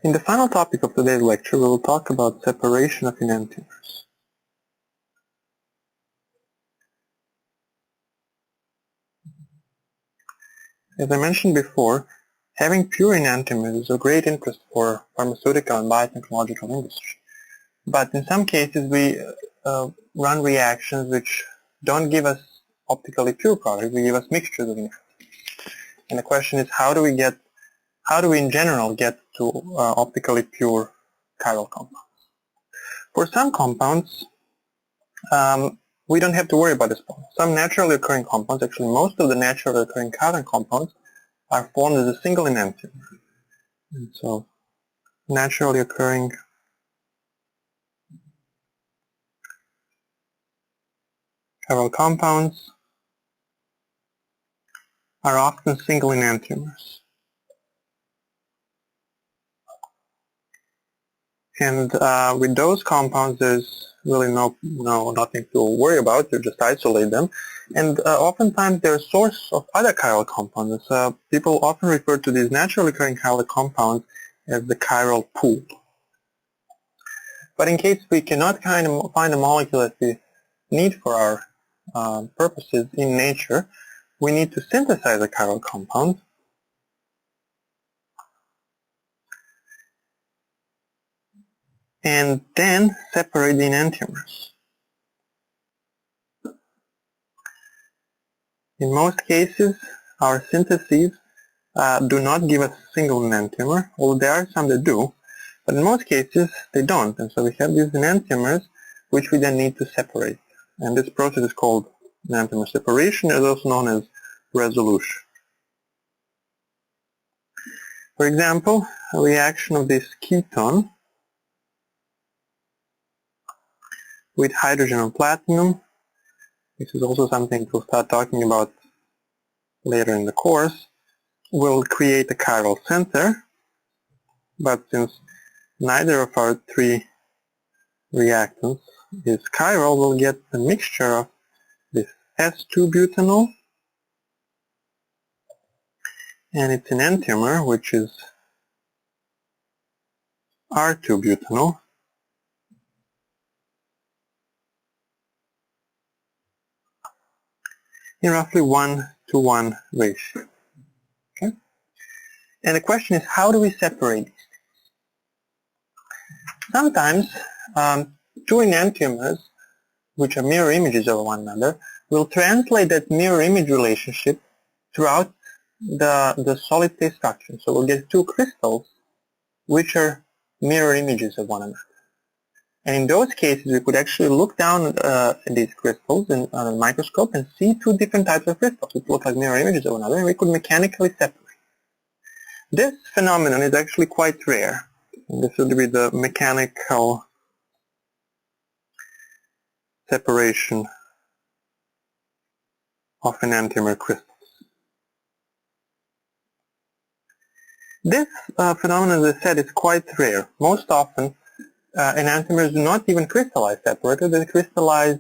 In the final topic of today's lecture, we will talk about separation of enantiomers. As I mentioned before, having pure enantiomers is of great interest for pharmaceutical and biotechnological industry. But in some cases, we run reactions which don't give us optically pure products, they give us mixtures of enantiomers. And the question is, how do we in general get to optically pure chiral compounds? For some compounds, we don't have to worry about this problem. Some naturally occurring compounds, actually most of the naturally occurring chiral compounds, are formed as a single enantiomer. And so, naturally occurring chiral compounds are often single enantiomers. And with those compounds, there's really nothing to worry about. You just isolate them. And oftentimes they're a source of other chiral compounds. People often refer to these naturally occurring chiral compounds as the chiral pool. But in case we cannot find a molecule that we need for our purposes in nature, we need to synthesize a chiral compound. And then separate the enantiomers. In most cases, our syntheses do not give us a single enantiomer, although there are some that do, but in most cases they don't, and so we have these enantiomers which we then need to separate. And this process is called enantiomer separation, is also known as resolution. For example, a reaction of this ketone with hydrogen and platinum. This is also something we'll start talking about later in the course. Will create a chiral center, but since neither of our three reactants is chiral, we'll get a mixture of this S2-butanol and its enantiomer, which is R2-butanol. In roughly 1-to-1 ratio. Okay? And the question is, how do we separate these things? Sometimes two enantiomers, which are mirror images of one another, will translate that mirror image relationship throughout the solid phase structure. So we'll get two crystals which are mirror images of one another. And in those cases, we could actually look down at these crystals on a microscope and see two different types of crystals which look like mirror images of one another, and we could mechanically separate. This phenomenon is actually quite rare. And this would be the mechanical separation of enantiomer crystals. This phenomenon, as I said, is quite rare. Most often, enantiomers do not even crystallize separately. They crystallize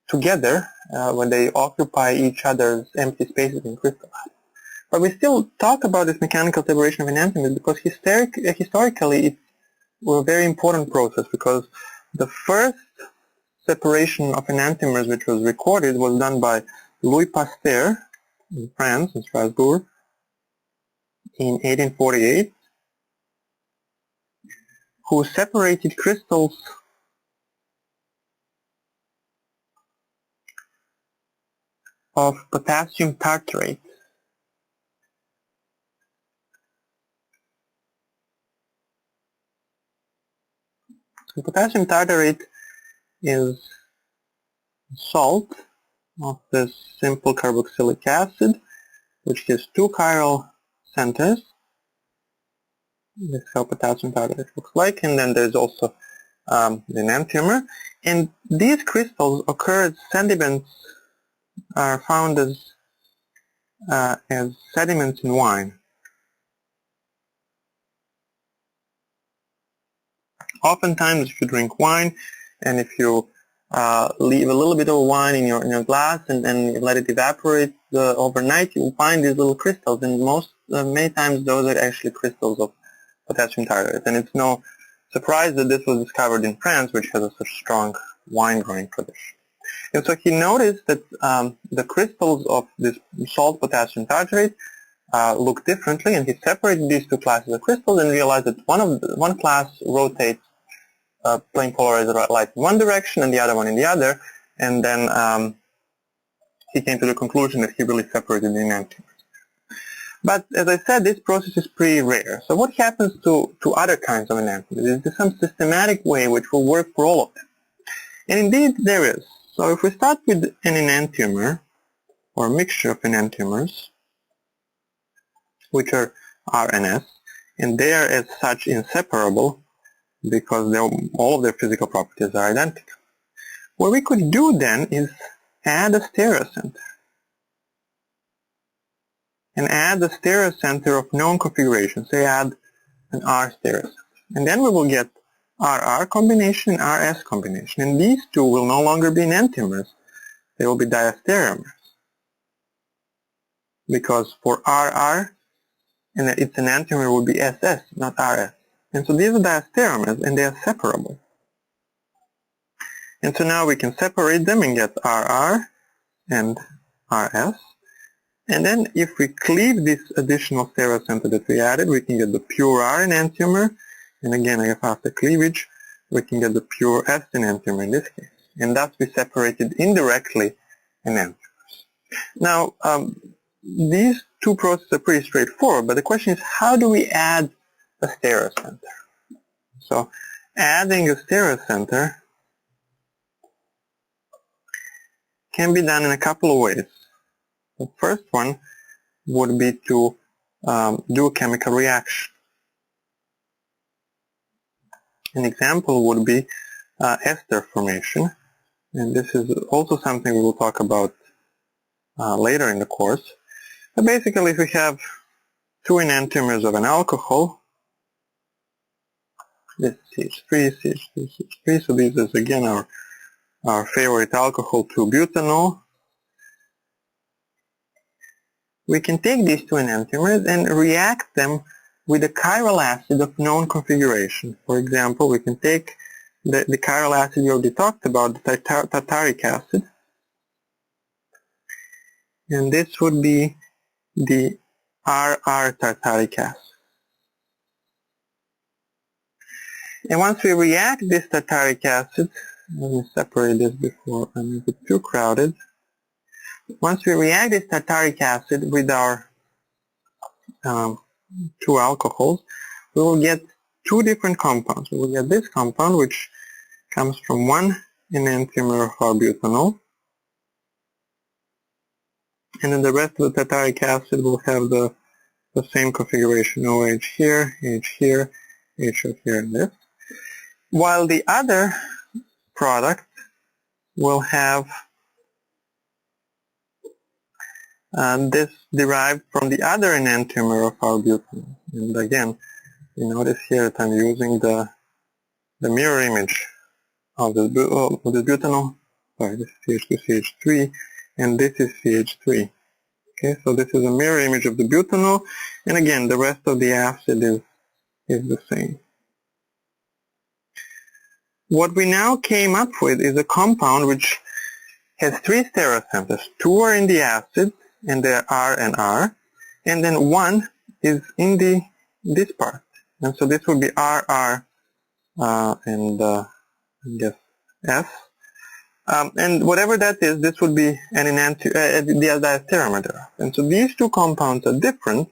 together when they occupy each other's empty spaces and crystallize. But we still talk about this mechanical separation of enantiomers because historically it's a very important process, because the first separation of enantiomers which was recorded was done by Louis Pasteur in France, in Strasbourg, in 1848. Who separated crystals of potassium tartarate. So potassium tartarate is salt of this simple carboxylic acid, which gives two chiral centers. This is how potassium tartarate looks like, and then there's also the enantiomer. And these crystals occur as sediments, are found as sediments in wine. Oftentimes, if you drink wine, and if you leave a little bit of wine in your glass and let it evaporate overnight, you will find these little crystals, and many times those are actually crystals of potassium tartrate. And it's no surprise that this was discovered in France, which has a such strong wine growing tradition. And so he noticed that the crystals of this salt potassium tartrate look differently, and he separated these two classes of crystals and realized that one class rotates plane polarized light in one direction and the other one in the other, and then he came to the conclusion that he really separated the enantiomers. But as I said, this process is pretty rare. So what happens to other kinds of enantiomers? Is there some systematic way which will work for all of them? And indeed there is. So if we start with an enantiomer, or a mixture of enantiomers, which are R and S, and they are as such inseparable because all of their physical properties are identical. What we could do then is add a stereocenter. And add the stereocenter of known configuration. Say add an R stereocenter. And then we will get RR combination and RS combination. And these two will no longer be enantiomers. They will be diastereomers. Because for RR, and its enantiomer will be SS, not RS. And so these are diastereomers, and they are separable. And so now we can separate them and get RR and RS. And then if we cleave this additional stereocenter that we added, we can get the pure R enantiomer. And again, after cleavage, we can get the pure S enantiomer in this case. And thus we separated indirectly enantiomers. Now, these two processes are pretty straightforward, but the question is, how do we add a stereocenter? So, adding a stereocenter can be done in a couple of ways. The first one would be to do a chemical reaction. An example would be ester formation, and this is also something we will talk about later in the course. But basically, if we have two enantiomers of an alcohol, this is CH3, CH2, CH3, so this is again our favorite alcohol, 2-butanol. We can take these two enantiomers and react them with a chiral acid of known configuration. For example, we can take the chiral acid we already talked about, the tartaric acid, and this would be the RR tartaric acid. And once we react this tartaric acid, let me separate this before I make it too crowded. Once we react this tartaric acid with our two alcohols, we will get two different compounds. We will get this compound, which comes from one enantiomer of our butanol, and then the rest of the tartaric acid will have the same configuration, OH here, H here, HO here, and this. While the other product will have this derived from the other enantiomer of our butanol. And again, you notice here that I'm using the mirror image of this butanol. Sorry, this is CH2, CH3, and this is CH3. Okay, so this is a mirror image of the butanol, and again, the rest of the acid is the same. What we now came up with is a compound which has three stereocenters. Two are in the acid, and they're R and R, and then one is in this part. And so this would be RR and I guess S. And whatever that is, this would be an the diastereomer there. And so these two compounds are different,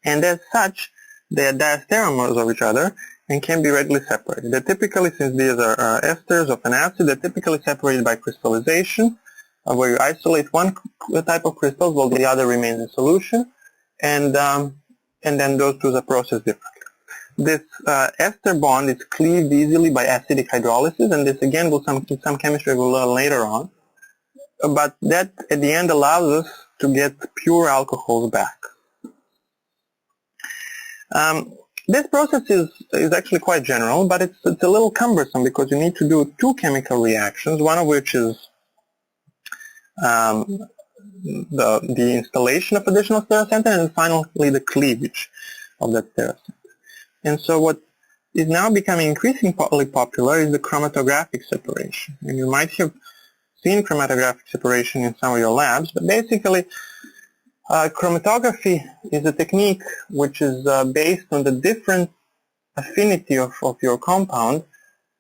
and as such, they are diastereomers of each other and can be readily separated. They're typically, since these are esters of an acid, they're typically separated by crystallization, where you isolate one type of crystals while the other remains in solution, and then those two are processed differently. This ester bond is cleaved easily by acidic hydrolysis, and this again will some chemistry we'll learn later on. But that at the end allows us to get pure alcohols back. This process is actually quite general, but it's a little cumbersome because you need to do two chemical reactions, one of which is the installation of additional stereocenter, and finally the cleavage of that stereocenter. And so what is now becoming increasingly popular is the chromatographic separation. And you might have seen chromatographic separation in some of your labs, but basically chromatography is a technique which is based on the different affinity of your compound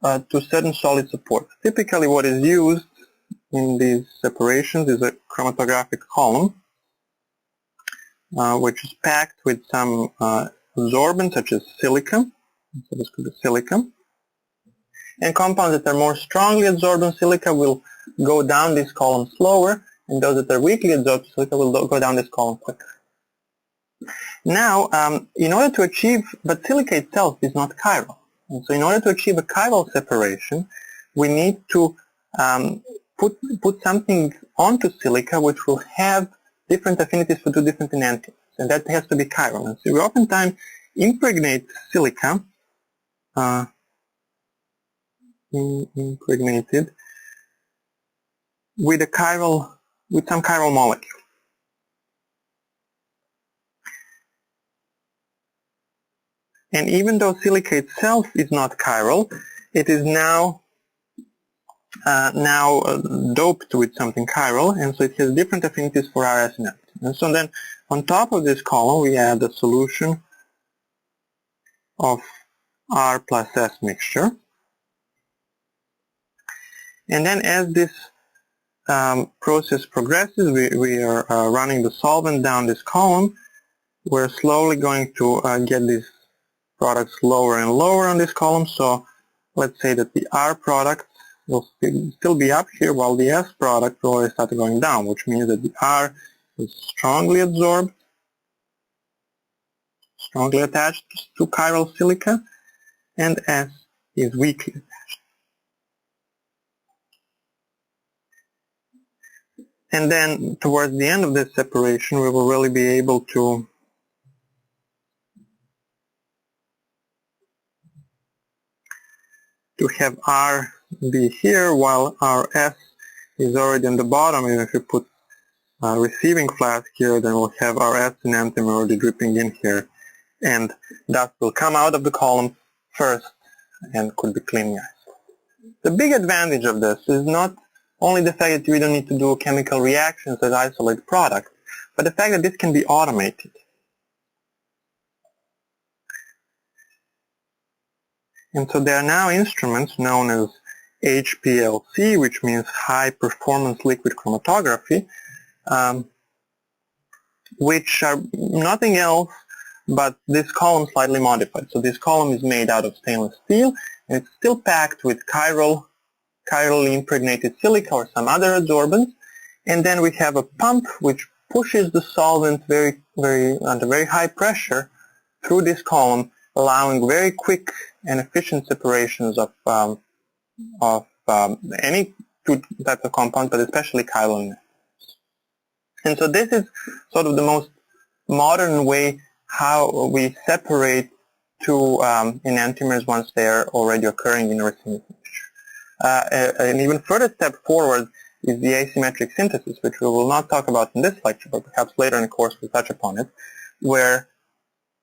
to certain solid support. Typically what is used in these separations is a chromatographic column which is packed with some absorbent such as silicon. So this could be silicon. And compounds that are more strongly absorbed in silica will go down this column slower, and those that are weakly absorbed in silica will go down this column quicker. Now, in order to achieve, but silica itself is not chiral. And so in order to achieve a chiral separation, we need to put something onto silica which will have different affinities for two different enantiomers, and that has to be chiral. And so we oftentimes impregnate silica, impregnated with some chiral molecule. And even though silica itself is not chiral, it is now doped with something chiral, and so it has different affinities for RS and F. And so then on top of this column we add a solution of R plus S mixture. And then as this process progresses, we are running the solvent down this column. We're slowly going to get these products lower and lower on this column. So let's say that the R product will still be up here while the S product will already start going down, which means that the R is strongly absorbed, strongly attached to chiral silica, and S is weakly attached. And then towards the end of this separation, we will really be able to have R be here while our S is already on the bottom. And if we put a receiving flask here, then we'll have our S enantiomer already dripping in here, and that will come out of the column first and could be cleanly isolated. The big advantage of this is not only the fact that we don't need to do chemical reactions that isolate products, but the fact that this can be automated. And so there are now instruments known as HPLC, which means high performance liquid chromatography, which are nothing else but this column slightly modified. So this column is made out of stainless steel, and it's still packed with chirally impregnated silica or some other adsorbents, and then we have a pump which pushes the solvent under very high pressure through this column, allowing very quick and efficient separations of any two types of compounds, but especially chiral enantiomers. And so this is sort of the most modern way how we separate two enantiomers once they are already occurring in a racemic mixture. An even further step forward is the asymmetric synthesis, which we will not talk about in this lecture, but perhaps later in the course we'll touch upon it, where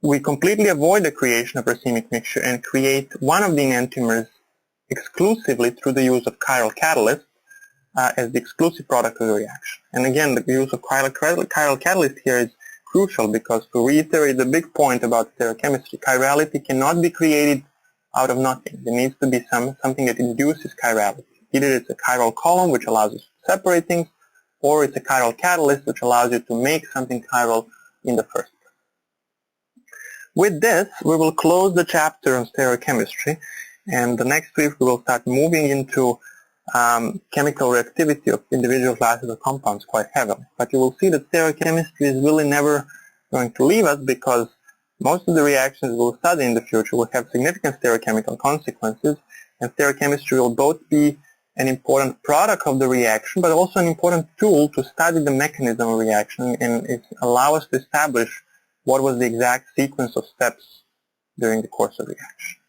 we completely avoid the creation of racemic mixture and create one of the enantiomers exclusively through the use of chiral catalyst as the exclusive product of the reaction. And again, the use of chiral catalyst here is crucial because, to reiterate the big point about stereochemistry, chirality cannot be created out of nothing. There needs to be something that induces chirality. Either it's a chiral column which allows us to separate things, or it's a chiral catalyst which allows you to make something chiral in the first place. With this, we will close the chapter on stereochemistry, and the next week we will start moving into chemical reactivity of individual classes of compounds quite heavily. But you will see that stereochemistry is really never going to leave us, because most of the reactions we'll study in the future will have significant stereochemical consequences, and stereochemistry will both be an important product of the reaction, but also an important tool to study the mechanism of reaction and allow us to establish what was the exact sequence of steps during the course of reaction.